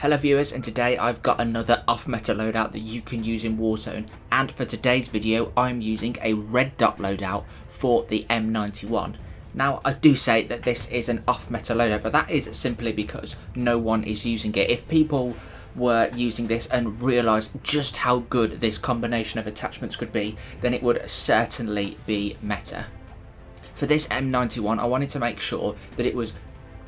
Hello viewers, and today I've got another off-meta loadout that you can use in Warzone, and for today's video I'm using a red dot loadout for the M91. Now I do say that this is an off-meta loadout, but that is simply because no one is using it. If people were using this and realised just how good this combination of attachments could be, then it would certainly be meta. For this M91 I wanted to make sure that it was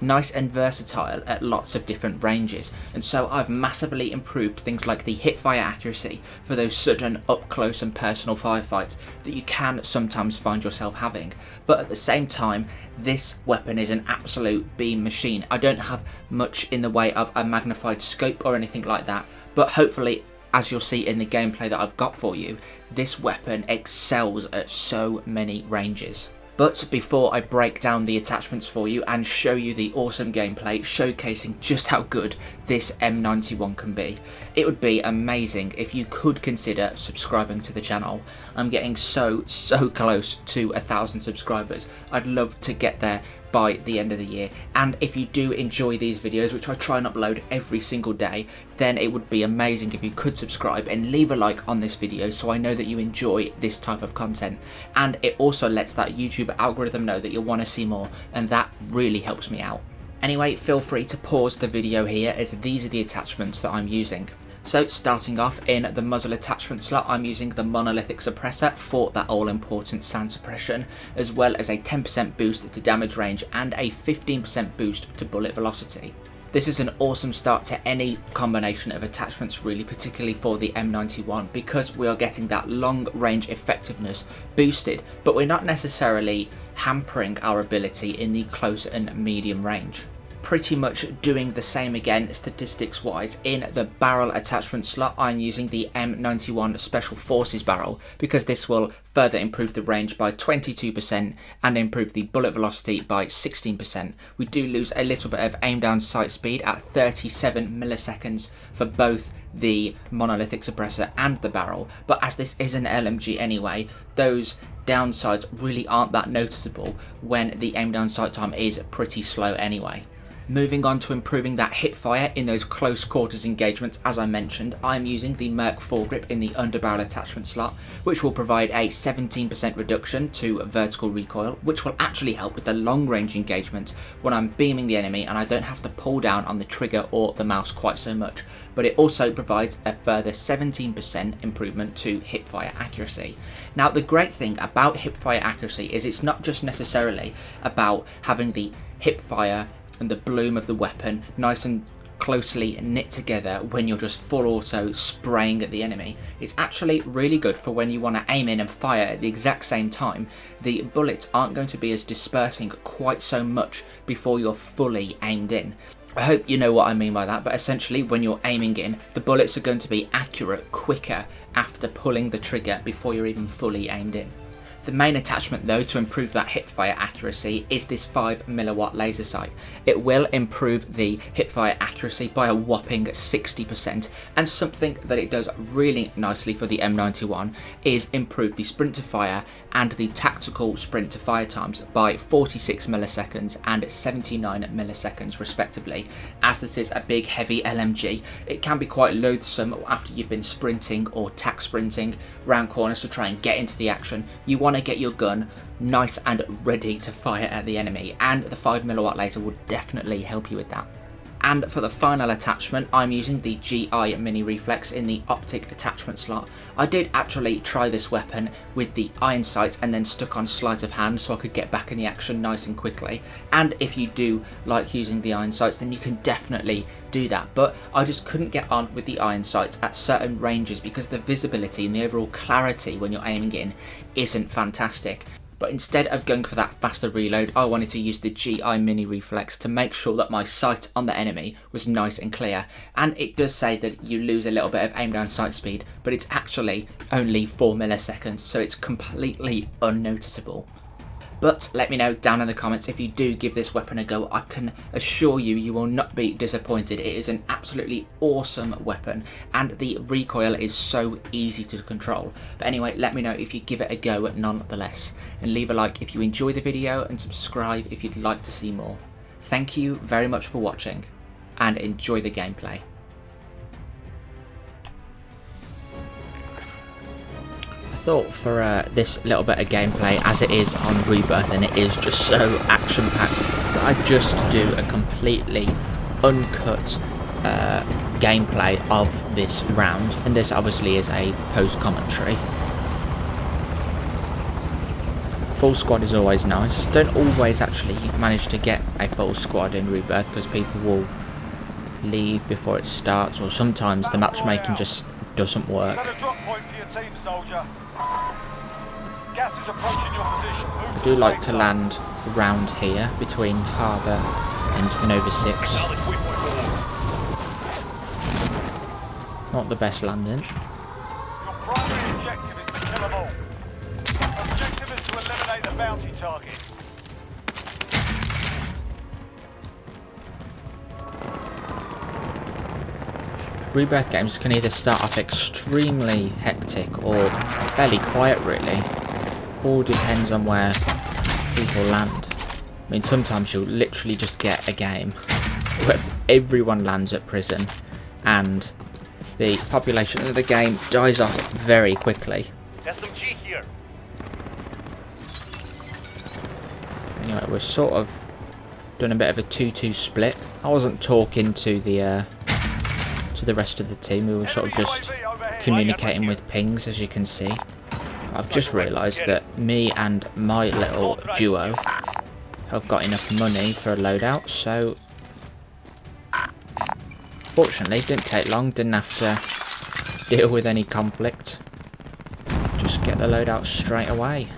nice and versatile at lots of different ranges, and so I've massively improved things like the hipfire accuracy for those sudden up close and personal firefights that you can sometimes find yourself having. But at the same time, this weapon is an absolute beam machine. I don't have much in the way of a magnified scope or anything like that, but hopefully, as you'll see in the gameplay that I've got for you, this weapon excels at so many ranges. But before I break down the attachments for you and show you the awesome gameplay showcasing just how good this M91 can be, it would be amazing if you could consider subscribing to the channel. I'm getting so close to 1,000 subscribers. I'd love to get there by the end of the year, and if you do enjoy these videos, which I try and upload every single day, then it would be amazing if you could subscribe and leave a like on this video so I know that you enjoy this type of content, and it also lets that YouTube algorithm know that you'll want to see more, and that really helps me out. Anyway, feel free to pause the video here, as these are the attachments that I'm using. So starting off in the muzzle attachment slot, I'm using the monolithic suppressor for that all important sound suppression, as well as a 10% boost to damage range and a 15% boost to bullet velocity. This is an awesome start to any combination of attachments really, particularly for the M91, because we are getting that long range effectiveness boosted, but we're not necessarily hampering our ability in the close and medium range. Pretty much doing the same again statistics wise in the barrel attachment slot. I'm using the M91 Special Forces barrel because this will further improve the range by 22% and improve the bullet velocity by 16%. We do lose a little bit of aim down sight speed at 37 milliseconds for both the monolithic suppressor and the barrel, but as this is an LMG anyway, those downsides really aren't that noticeable when the aim down sight time is pretty slow anyway. Moving on to improving that hip fire in those close quarters engagements, as I mentioned, I'm using the Merc foregrip in the underbarrel attachment slot, which will provide a 17% reduction to vertical recoil, which will actually help with the long range engagement when I'm beaming the enemy and I don't have to pull down on the trigger or the mouse quite so much. But it also provides a further 17% improvement to hip fire accuracy. Now the great thing about hip fire accuracy is it's not just necessarily about having the hip fire and the bloom of the weapon nice and closely knit together when you're just full auto spraying at the enemy. It's actually really good for when you want to aim in and fire at the exact same time. The bullets aren't going to be as dispersing quite so much before you're fully aimed in. I hope you know what I mean by that, but essentially when you're aiming in, the bullets are going to be accurate quicker after pulling the trigger before you're even fully aimed in. The main attachment though to improve that hipfire accuracy is this 5mm laser sight. It will improve the hipfire accuracy by a whopping 60%, and something that it does really nicely for the M91 is improve the sprint to fire and the tactical sprint to fire times by 46 milliseconds and 79 milliseconds respectively. As this is a big heavy LMG, it can be quite loathsome after you've been sprinting or tac sprinting round corners to try and get into the action. You want to get your gun nice and ready to fire at the enemy, and the 5mm laser will definitely help you with that. And for the final attachment, I'm using the GI Mini Reflex in the OPTIC attachment slot. I did actually try this weapon with the iron sights and then stuck on sleight of hand so I could get back in the action nice and quickly. And if you do like using the iron sights, then you can definitely do that, but I just couldn't get on with the iron sights at certain ranges because the visibility and the overall clarity when you're aiming in isn't fantastic. But instead of going for that faster reload, I wanted to use the GI Mini Reflex to make sure that my sight on the enemy was nice and clear. And it does say that you lose a little bit of aim down sight speed, but it's actually only 4 milliseconds, so it's completely unnoticeable. But let me know down in the comments if you do give this weapon a go. I can assure you, you will not be disappointed. It is an absolutely awesome weapon, and the recoil is so easy to control. But anyway, let me know if you give it a go nonetheless. And leave a like if you enjoy the video, and subscribe if you'd like to see more. Thank you very much for watching, and enjoy the gameplay. thought for this little bit of gameplay, as it is on Rebirth and it is just so action-packed, that I just do a completely uncut gameplay of this round, and this obviously is a post-commentary. Full squad is always nice. Don't always actually manage to get a full squad in Rebirth because people will leave before it starts, or sometimes the matchmaking just doesn't work. I do like to land around here between Harbour and Nova 6. Not the best landing. Your primary objective is to kill them all. Objective is to eliminate the bounty target. Rebirth games can either start off extremely hectic or fairly quiet, really. All depends on where people land. I mean, sometimes you'll literally just get a game where everyone lands at prison and the population of the game dies off very quickly. SMG here. Anyway, we're sort of doing a bit of a 2-2 split. I wasn't talking to the rest of the team. We were sort of just communicating with pings, as you can see. I've just realised that me and my little duo have got enough money for a loadout, so fortunately it didn't take long, didn't have to deal with any conflict. Just get the loadout straight away,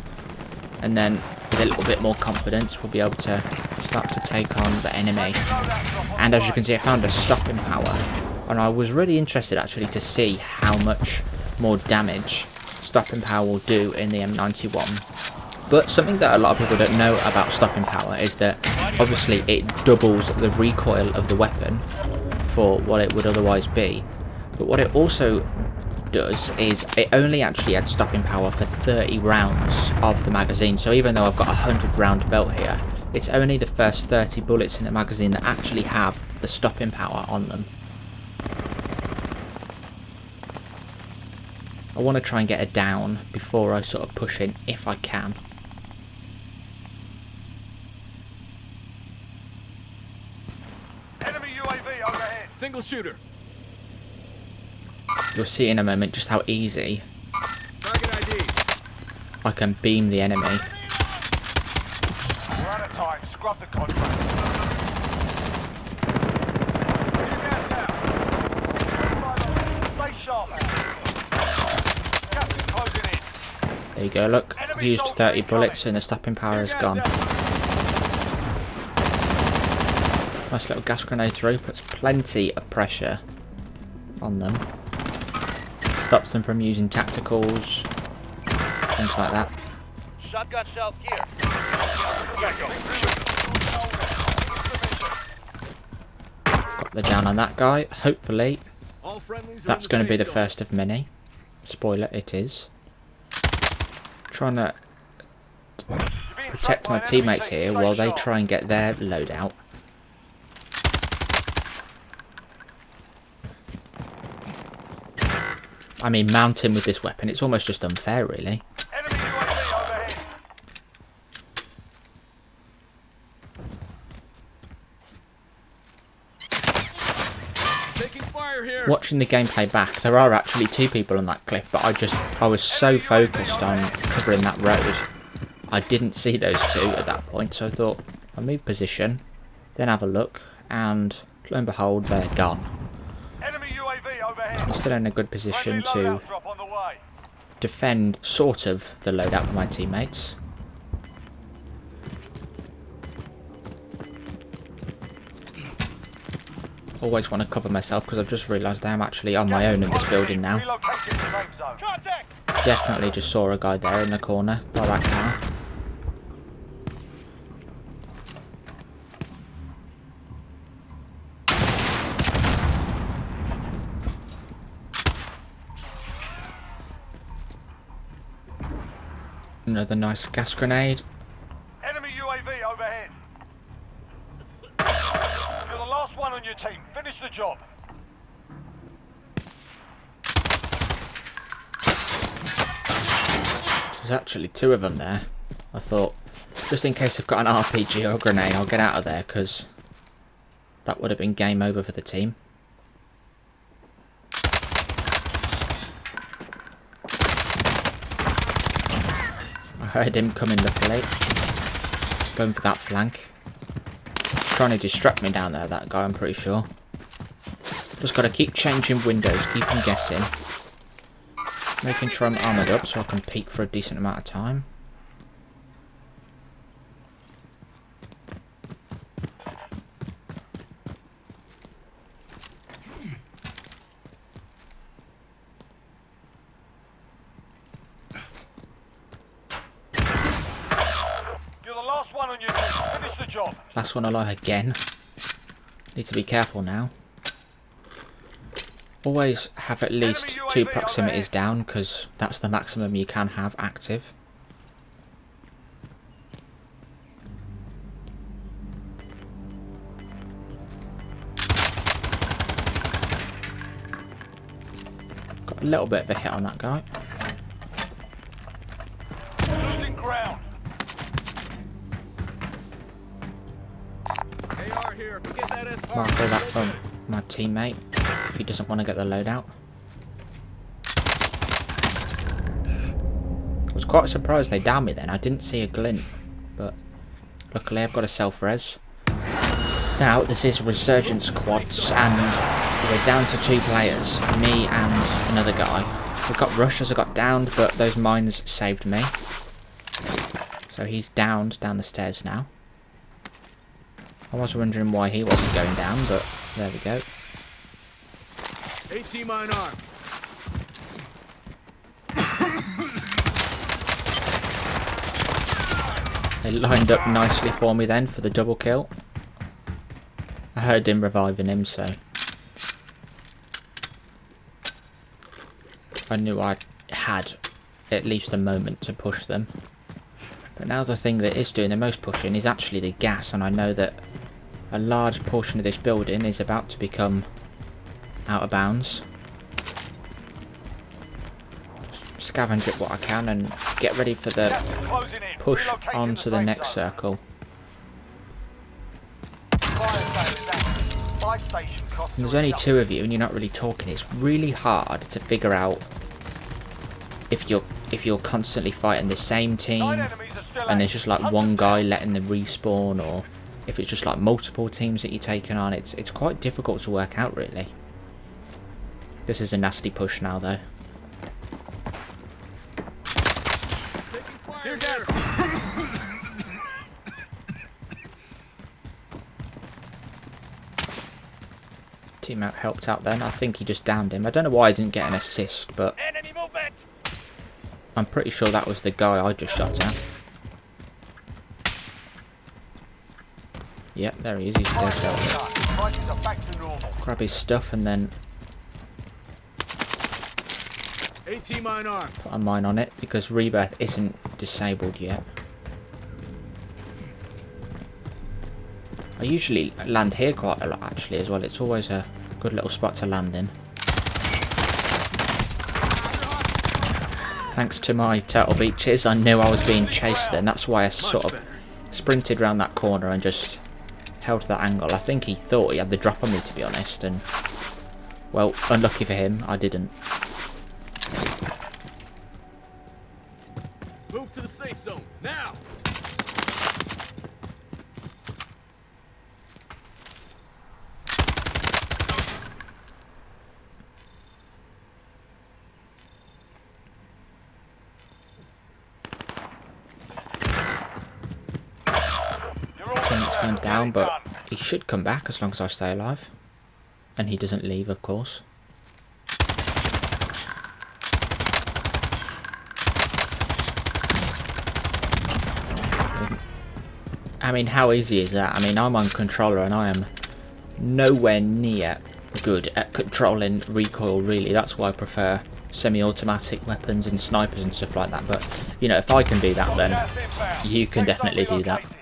and then with a little bit more confidence we'll be able to start to take on the enemy. And as you can see, I found a stopping power, and I was really interested actually to see how much more damage stopping power will do in the M91. But something that a lot of people don't know about stopping power is that obviously it doubles the recoil of the weapon for what it would otherwise be. But what it also does is it only actually adds stopping power for 30 rounds of the magazine. So even though I've got a 100 round belt here, it's only the first 30 bullets in the magazine that actually have the stopping power on them. I want to try and get it down before I sort of push in, if I can. Enemy UAV overhead. Single shooter. You'll see in a moment just how easy Target ID. I can beam the enemy. We're out of time. Scrub the contract. Gas out. Stay sharp. Gas is closing in. There you go, look. I've used 30 bullets and the stopping power is gone. Nice little gas grenade through, puts plenty of pressure on them. Stops them from using tacticals, things like that. Shotgun shells here. Got the down on that guy. Hopefully All friendlies are that's in going to be the safe zone. first of many. Spoiler, it is. Trying to protect my teammates here while they try and get their loadout. I mean, mounting with this weapon, it's almost just unfair, really. Enemy UAV overhead. Taking fire here. Watching the gameplay back, there are actually two people on that cliff, but I was so focused on covering that road, I didn't see those two at that point, so I thought I'll move position, then have a look, and lo and behold, they're gone. Enemy UAV overhead. I'm still in a good position Friendly to loadout drop on the way. defend sort of the loadout with my teammates. Always want to cover myself because I've just realised I am actually on my own in this building now. Relocating to safe zone. Contact. Definitely just saw a guy there in the corner by that car. Another nice gas grenade. Enemy UAV overhead. You're the last one on your team. Finish the job. There's actually two of them there. I thought, just in case I've got an RPG or a grenade, I'll get out of there, because that would have been game over for the team. I heard him coming the plate. Going for that flank. Trying to distract me down there, that guy, I'm pretty sure. Just got to keep changing windows, keep him guessing. Making sure I'm armoured up so I can peek for a decent amount of time. You're the last one on your team. Finish the job. Last one alive again. Need to be careful now. Always have at least 2 proximities down, because that's the maximum you can have active. Got a little bit of a hit on that guy. Losing ground. AR here. Get that SR. Marker that from my teammate if he doesn't want to get the loadout. I was quite surprised they downed me then. I didn't see a glint, but luckily I've got a self-res. Now this is Resurgence squads and we're down to 2 players, me and another guy. We got rushed as I got downed, but those mines saved me. So he's downed down the stairs now. I was wondering why he wasn't going down, but there we go. AT mine arm. They lined up nicely for me then for the double kill. I heard him reviving him, so I knew I had at least a moment to push them. But now the thing that is doing the most pushing is actually the gas, and I know that a large portion of this building is about to become out of bounds. Just scavenge up what I can and get ready for the Gas is closing in. push Relocating onto the safe next zone. circle. Fire sale is active. Buy station costs And there's are only reduced. 2 of you and you're not really talking. It's really hard to figure out if you're constantly fighting the same team 9 enemies are still and there's just like one active. guy letting them respawn, or if it's just like multiple teams that you're taking on. It's quite difficult to work out, really. This is a nasty push now though. Taking fire gas. Teammate helped out then. I think he just downed him. I don't know why I didn't get an assist, but Enemy movement. I'm pretty sure that was the guy I just shot at. Yep, there he is. He's dead. There. Prices are back to normal. Grab his stuff and then AT mine arm. put a mine on it, because rebirth isn't disabled yet. I usually land here quite a lot actually as well. It's always a good little spot to land in. Thanks to my turtle beaches, I knew I was being chased then. That's why I sort of sprinted around that corner and just held that angle. I think he thought he had the drop on me, to be honest, and well, unlucky for him, I didn't. Move to the safe zone now. Teammate's going down, but he should come back as long as I stay alive. And he doesn't leave, of course. I mean, how easy is that? I mean, I'm on controller and I am nowhere near good at controlling recoil, really. That's why I prefer semi-automatic weapons and snipers and stuff like that. But, you know, if I can do that, then Gas inbound. you can Safe zone definitely do that. relocated.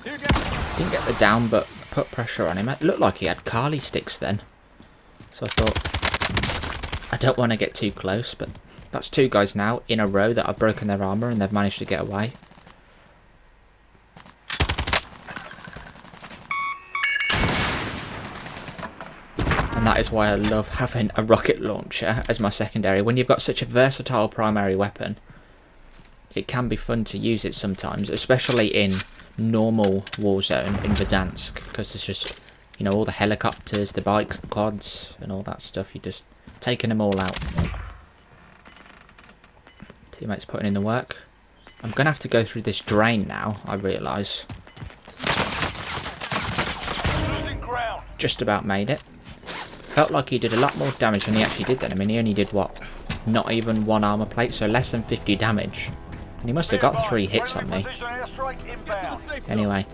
Here Didn't get the down, but put pressure on him. It looked like he had Carly sticks then. So I thought, I don't want to get too close, but that's 2 guys now in a row that have broken their armour and they've managed to get away. And that is why I love having a rocket launcher as my secondary. When you've got such a versatile primary weapon, it can be fun to use it sometimes, especially in normal Warzone in Verdansk, because there's just, you know, all the helicopters, the bikes, the quads, and all that stuff. You're just taking them all out. Teammates putting in the work. I'm going to have to go through this drain now, I realise. Just about made it. Felt like he did a lot more damage than he actually did then. I mean, he only did, what, not even 1 armour plate, so less than 50 damage. And he must have got 3 hits on me. Anyway.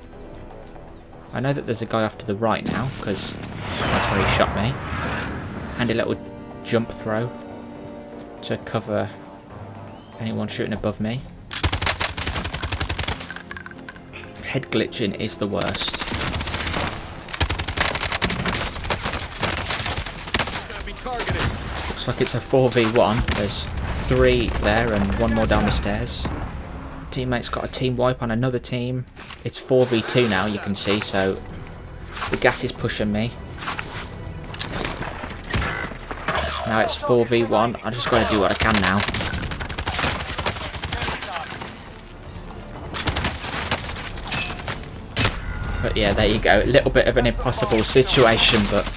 I know that there's a guy off to the right now, because that's where he shot me. Handy little jump throw to cover anyone shooting above me. Head glitching is the worst. Looks like it's a 4v1. There's 3 there and 1 more down the stairs. Teammate's got a team wipe on another team. It's 4v2 now, you can see, so the gas is pushing me. Now it's 4v1. I just got to do what I can now. But yeah, there you go. A little bit of an impossible situation, but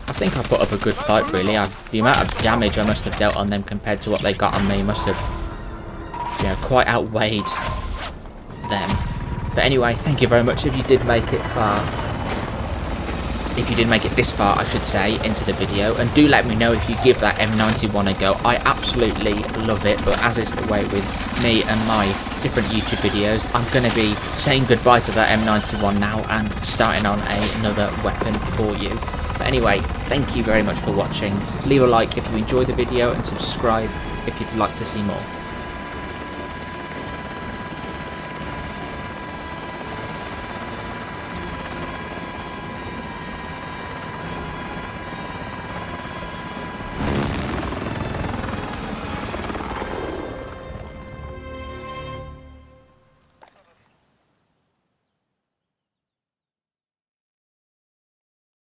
I think I put up a good fight, really. The amount of damage I must have dealt on them compared to what they got on me must have, you know, quite outweighed them. But anyway, thank you very much if you did make it far. If you did make it this far, I should say, into the video. And do let me know if you give that M91 a go. I absolutely love it, but as is the way with me and my different YouTube videos, I'm going to be saying goodbye to that M91 now and starting on another weapon for you. But anyway, thank you very much for watching. Leave a like if you enjoyed the video and subscribe if you'd like to see more.